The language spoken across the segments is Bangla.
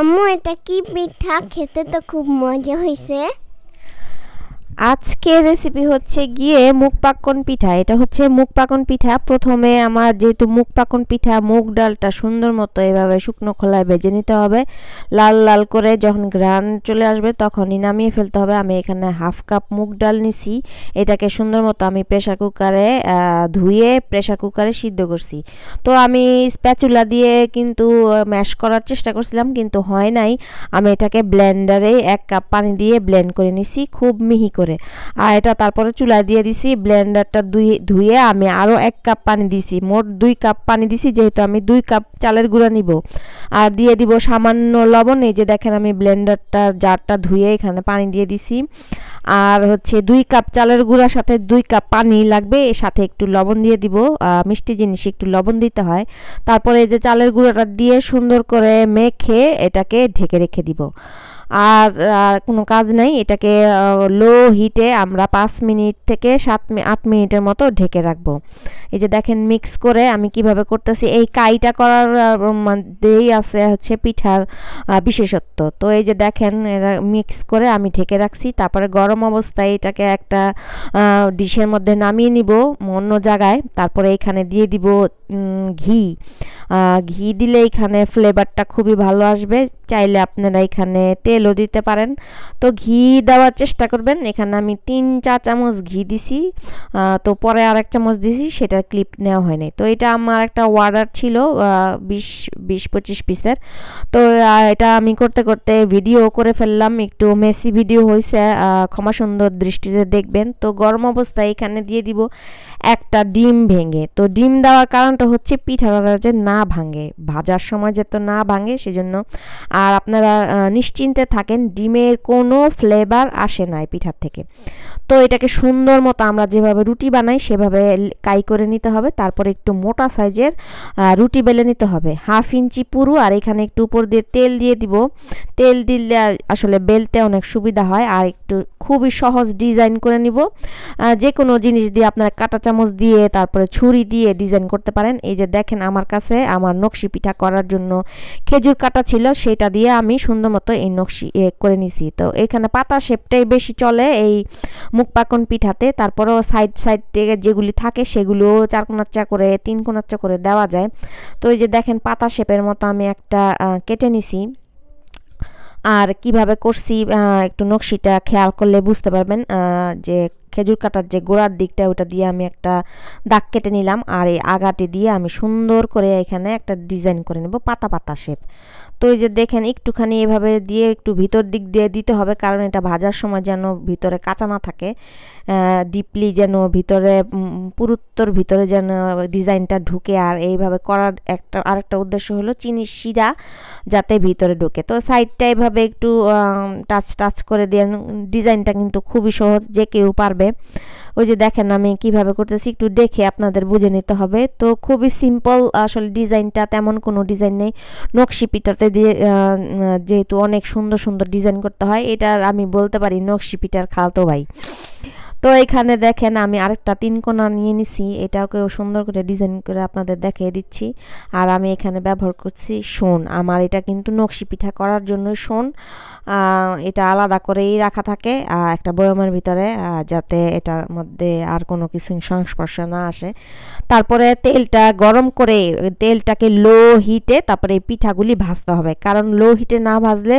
আম্মু এটা কি পিঠা? খেতে তো খুব মজা হয়েছে। আজকের রেসিপি হচ্ছে গিয়ে মুগ পাকন পিঠা। এটা হচ্ছে মুগ পাকন পিঠা। প্রথমে আমার যেহেতু মুগ পাকন পিঠা, মুগ ডালটা সুন্দর মতো এভাবে শুকনো খোলায় ভেজে নিতে হবে লাল লাল করে। যখন ঘ্রাণ চলে আসবে তখনই নামিয়ে ফেলতে হবে। আমি এখানে হাফ কাপ মুগ ডাল নিছি। এটাকে সুন্দর মতো আমি প্রেসার কুকারে ধুয়ে প্রেসার কুকারে সিদ্ধ করছি। তো আমি স্প্যাচুলা দিয়ে কিন্তু ম্যাশ করার চেষ্টা করছিলাম, কিন্তু হয় নাই। আমি এটাকে ব্লেন্ডারে 1 কাপ পানি দিয়ে ব্লেন্ড করে নিছি খুব মিহি করে। আর এটা তারপরে চুলায় দিয়ে দিছি। ব্লেন্ডারটা ধুয়ে আমি আরও 1 কাপ পানি দিছি, মোট 2 কাপ পানি দিছি, যেহেতু আমি 2 কাপ চালের গুঁড়া নিব। আর দিয়ে দিব সামান্য লবণ। এই যে দেখেন আমি ব্লেন্ডারটা জারটা ধুয়ে এখানে পানি দিয়ে দিছি। আর হচ্ছে 2 কাপ চালের গুঁড়ার সাথে 2 কাপ পানি লাগবে, এর সাথে একটু লবণ দিয়ে দিব। মিষ্টি জিনিস একটু লবণ দিতে হয়। তারপরে এই যে চালের গুঁড়াটা দিয়ে সুন্দর করে মেখে এটাকে ঢেকে রেখে দিব। আর কোনো কাজ নাই, এটাকে লো হিটে আমরা 5 মিনিট থেকে 8 মিনিটের মতো ঢেকে রাখবো। এই যে দেখেন মিক্স করে আমি কিভাবে করতেছি। এই কাইটা করার মধ্যেই আছে হচ্ছে পিঠার বিশেষত্ব। তো এই যে দেখেন এরা মিক্স করে আমি ঢেকে রাখছি। তারপরে গরম অবস্থায় এটাকে একটা ডিশের মধ্যে নামিয়ে নিব অন্য জায়গায়। তারপরে এখানে দিয়ে দিব ঘি। ঘি দিলে এখানে ফ্লেভারটা খুবই ভালো আসবে। চাইলে আপনারা এখানে তেলও দিতে পারেন। তো ঘি দেওয়ার চেষ্টা করবেন। এখানে আমি 3-4 চামচ ঘি দিছি। তো পরে আর 1 চামচ দিছি, সেটার ক্লিপ নেওয়া হয়নি। তো এটা আমার একটা অর্ডার ছিল 20-25 পিসের। তো এটা আমি করতে করতে ভিডিও করে ফেললাম, একটু মেসি ভিডিও হয়েছে, ক্ষমা সুন্দর দৃষ্টিতে দেখবেন। তো গরম অবস্থায় এখানে দিয়ে দিব একটা ডিম ভেঙে। তো ডিম দেওয়ার কারণটা হচ্ছে পিঠাটা যে না ভাঙে, ভাজার সময় যাতে না ভাঙে সেজন্য। আর আপনারা নিশ্চিন্তে থাকেন, ডিমের কোনো ফ্লেভার আসে না এই পিঠার থেকে। তো এটাকে সুন্দর মতো আমরা যেভাবে রুটি বানাই সেভাবে কাই করে নিতে হবে। তারপরে একটু মোটা সাইজের রুটি বেলে নিতে হবে, 1/2 ইঞ্চি পুরু। আর এখানে একটু উপর দিয়ে তেল দিয়ে দিব। তেল দিলে আসলে বেলতে অনেক সুবিধা হয়। আর একটু খুবই সহজ ডিজাইন করে নিব। যে কোনো জিনিস দিয়ে আপনারা কাঁটা চামচ দিয়ে তারপরে ছুরি দিয়ে ডিজাইন করতে পারেন। এই যে দেখেন আমার কাছে আমার নকশি পিঠা করার জন্য খেজুর কাটা ছিল, সেটা দিয়ে আমি সুন্দর মতো এই নকশি করে নিছি। তো এখানে পাতা শেপটাই বেশি চলে এই মুগ পাকন পিঠাতে। তারপরেও সাইড সাইড থেকে যেগুলি থাকে সেগুলো 4 কোণাচ্চা করে 3 কোণাচ্চা করে দেওয়া যায়। তো এই যে দেখেন পাতা শেপের মতো আমি একটা কেটে নিছি। আর কিভাবে করছি একটু নকশিটা খেয়াল করলে বুঝতে পারবেন। যে খেজুর কাটার যে গোড়ার দিকটা ওটা দিয়ে আমি একটা দাগ কেটে নিলাম। আর এই আগাটি দিয়ে আমি সুন্দর করে এখানে একটা ডিজাইন করে নেব পাতা পাতা শেপ। তো এই যে দেখেন একটুখানি এভাবে দিয়ে একটু ভিতর দিক দিয়ে দিতে হবে, কারণ এটা ভাজার সময় যেন ভিতরে কাঁচা না থাকে, ডিপলি যেন ভিতরে পুরুত্বর ভিতরে যেন ডিজাইনটা ঢুকে। আর এইভাবে করার আরেকটা উদ্দেশ্য হলো চিনির শিরা যাতে ভিতরে ঢুকে। তো সাইডটা এভাবে একটু টাচ করে দেন। ডিজাইনটা কিন্তু খুবই সহজ, যে কেউ পারবে। ওই যে দেখেন আমি কিভাবে করতেছি, একটু দেখে আপনাদের বুঝে নিতে হবে। তো খুবই সিম্পল আসলে ডিজাইনটা, তেমন কোনো ডিজাইন নেই। নকশি পিঠাতে দিয়ে যেহেতু অনেক সুন্দর সুন্দর ডিজাইন করতে হয়, এটার আমি বলতে পারি নকশি পিঠার খালাতো ভাই। তো এখানে দেখেন আমি আরেকটা 3 কোণা নিয়ে নিছি, এটাকেও সুন্দর করে ডিজাইন করে আপনাদের দেখিয়ে দিচ্ছি। আর আমি এখানে ব্যবহার করছি শোন। আমার এটা কিন্তু নকশি পিঠা করার জন্য শোন এটা আলাদা করেই রাখা থাকে একটা বয়মের ভিতরে, যাতে এটার মধ্যে আর কোনো কিছু সংস্পর্শ না আসে। তারপরে তেলটা গরম করে তেলটাকে লো হিটে তারপরে এই পিঠাগুলি ভাজতে হবে, কারণ লো হিটে না ভাজলে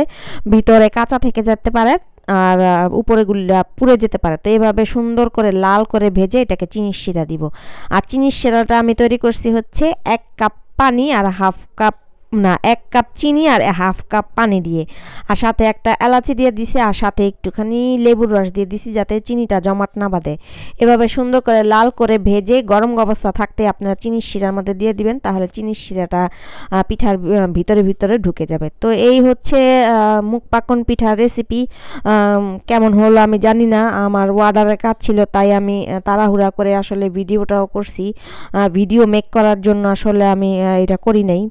ভিতরে কাঁচা থেকে যেতে পারে আর উপরে গুলা পুড়ে যেতে পারে। তো এইভাবে সুন্দর করে লাল করে ভেজে এটাকে চিনির শিরা দিব। আর চিনির শিরাটা আমি তৈরি করছি হচ্ছে 1 কাপ পানি আর 1 কাপ চিনি আর 1/2 কাপ পানি দিয়ে। আর সাথে একটা এলাচি দিয়ে দিছি, আর সাথে একটুখানি লেবুর রস দিয়ে দিছি যাতে চিনিটা জমাট না বাঁধে। এভাবে সুন্দর করে লাল করে ভেজে গরম অবস্থা থাকতে আপনারা চিনির শিরার মধ্যে দিয়ে দিবেন, তাহলে চিনির শিরাটা পিঠার ভিতরে ভিতরে ঢুকে যাবে। তো এই হচ্ছে মুগ পাকন পিঠার রেসিপি। কেমন হলো আমি জানি না, আমার অর্ডারের কাজ ছিল তাই আমি তাড়াহুড়া করে আসলে ভিডিওটাও করছি। ভিডিও মেক করার জন্য আসলে আমি এটা করি নাই।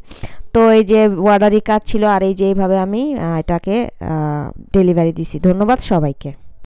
তো এই যে অর্ডারি কাজ ছিল, আর এই যে এইভাবে আমি এটাকে ডেলিভারি দিছি। ধন্যবাদ সবাইকে।